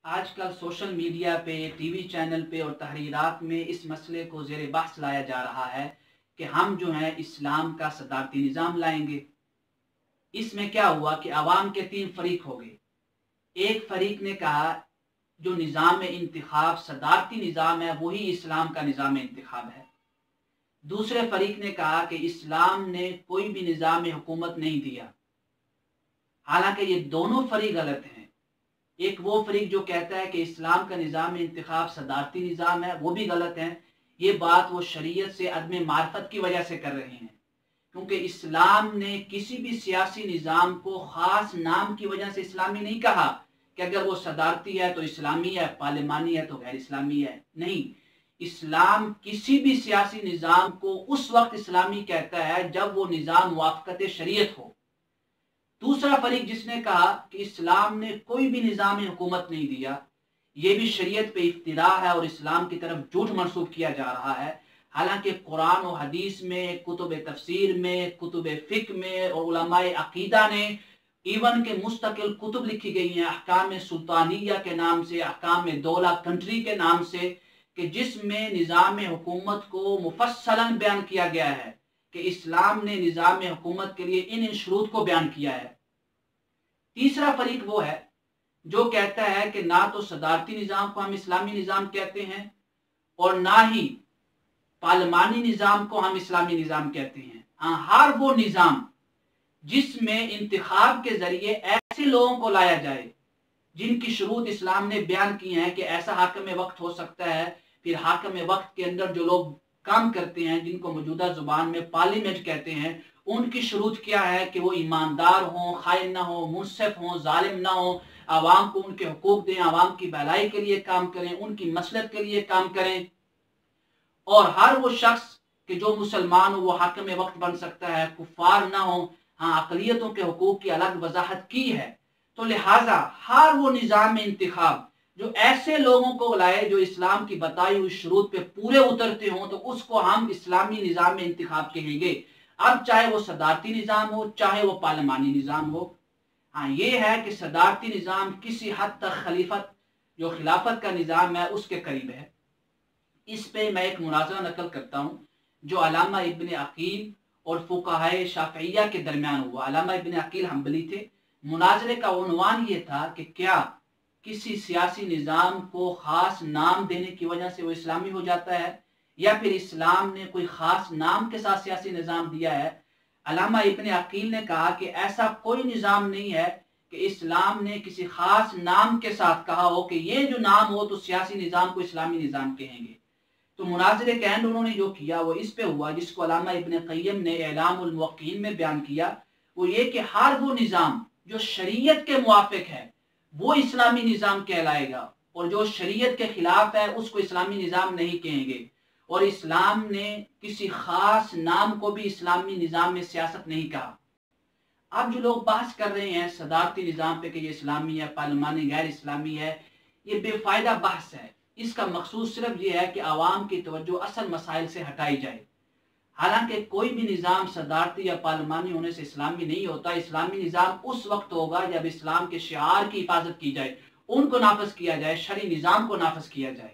آج کل social media پہ، ٹی وی چینل پہ اور تحریرات میں اس مسئلے کو زیر بحث لایا جا رہا ہے کہ ہم جو ہیں اسلام کا صدارتی نظام لائیں گے۔ اس میں کیا ہوا کہ عوام کے تین فریق ہو گئے۔ ایک فریق نے کہا جو نظام انتخاب صدارتی نظام ہے وہی اسلام کا نظام انتخاب ہے۔ دوسرے فریق نے کہا کہ اسلام نے کوئی بھی نظام حکومت نہیں دیا۔ حالانکہ یہ دونوں فریق غلط ہیں۔ ایک وہ فریق جو کہتا ہے کہ اسلام کا نظام انتخاب صدارتی نظام ہے، وہ بھی غلط ہے۔ یہ بات وہ شریعت سے عدم معرفت کی وجہ سے کر رہے ہیں، کیونکہ اسلام نے کسی بھی سیاسی نظام کو خاص نام کی وجہ سے اسلامی نہیں کہا کہ اگر وہ صدارتی ہے تو اسلامی ہے، پارلیمانی ہے تو غیر اسلامی ہے۔ نہیں، اسلام کسی بھی سیاسی نظام کو اس وقت اسلامی کہتا ہے جب وہ نظام موافقت شریعت ہو۔ دوسرا فریق جس نے کہا کہ اسلام نے کوئی بھی نظام حکومت نہیں دیا، یہ بھی شریعت پہ افتراء ہے اور اسلام کی طرف جھوٹ منسوب کیا جا رہا ہے۔ حالانکہ قرآن و حدیث میں، کتب تفسیر میں، کتب فقہ میں اور علماء عقیدہ نے ایون کے مستقل کتب لکھی گئی ہیں احکام سلطانیہ کے نام سے، احکام دولہ کنٹری کے نام سے، کہ جس میں نظام حکومت کو مفصلاً بیان کیا گیا ہے کہ اسلام نے نظام حکومت کے لیے ان شروط کو بیان کیا ہے۔ تیسرا فریق وہ ہے جو کہتا ہے کہ نہ تو صدارتی نظام کو ہم اسلامی نظام کہتے ہیں اور نہ ہی پارلیمانی نظام کو ہم اسلامی نظام کہتے ہیں۔ ہر وہ نظام جس میں انتخاب کے ذریعے ایسے لوگوں کو لایا جائے جن کی شروط اسلام نے بیان کی ہیں کہ ایسا حاکم وقت ہو سکتا ہے، پھر حاکم وقت کے اندر جو لوگ کام کرتے ہیں جن کو موجودہ زبان میں پارلیمنٹ کہتے ہیں، ان کی شروط کیا ہے کہ وہ ایماندار ہوں، خائن نہ ہوں، منصف ہوں، ظالم نہ ہوں، عوام کو ان کے حقوق دیں، عوام کی بھلائی کے لیے کام کریں، ان کی مصلحت کے لیے کام کریں، اور ہر وہ شخص کہ جو مسلمان ہو وہ حاکم وقت بن سکتا ہے، کفار نہ ہوں۔ اقلیتوں کے حقوق کی الگ وضاحت کی ہے۔ تو لہٰذا ہر وہ نظام انتخاب جو ایسے لوگوں کو لائے جو اسلام کی بتائی ہوئی شروط پہ پورے اترتے ہوں تو اس کو ہم اسلامی نظام انتخاب کہیں گے، اب چاہے وہ صدارتی نظام ہو چاہے وہ پارلیمانی نظام ہو۔ یہ ہے کہ صدارتی نظام کسی حد تک خلافت کا نظام ہے اس کے قریب ہے۔ اس پہ میں ایک مناظرہ نقل کرتا ہوں جو علامہ ابن عقیل اور فقہائے شافعیہ کے درمیان ہوا۔ علامہ ابن عقیل حنبلی تھے۔ مناظرے کا عنوان یہ تھا کہ کیا کسی سیاسی نظام کو خاص نام دینے کی وجہ سے وہ اسلامی ہو جاتا ہے یا پھر اسلام نے کوئی خاص نام کے ساتھ سیاسی نظام دیا ہے۔ علامہ ابن عقیل نے کہا کہ ایسا کوئی نظام نہیں ہے کہ اسلام نے کسی خاص نام کے ساتھ کہا ہو کہ یہ جو نام ہو تو سیاسی نظام کو اسلامی نظام کہیں گے۔ تو مناظرے کے اینڈ انہوں نے جو کیا وہ اس پہ ہوا جس کو علامہ ابن قیم نے اعلام الموقعین میں بیان کیا، وہ یہ کہ ہر وہ نظام جو شریعت کے موافق ہے وہ اسلامی نظام کہلائے گا، اور جو شریعت کے خلاف ہے اس کو اسلامی نظام نہیں کہیں گے، اور اسلام نے کسی خاص نام کو بھی اسلامی نظام میں سیاست نہیں کہا۔ اب جو لوگ بحث کر رہے ہیں صدارتی نظام پہ کہ یہ اسلامی ہے، پارلیمانی غیر اسلامی ہے، یہ بے فائدہ بحث ہے۔ اس کا مقصود صرف یہ ہے کہ عوام کی توجہ اصل مسائل سے ہٹائی جائے۔ حالانکہ کوئی بھی نظام صدارتی یا پارلیمانی ہونے سے اسلامی نہیں ہوتا۔ اسلامی نظام اس وقت ہوگا جب اسلام کے شعار کی حفاظت کی جائے، ان کو نافذ کیا جائے، شرعی نظام کو نافذ کیا جائے۔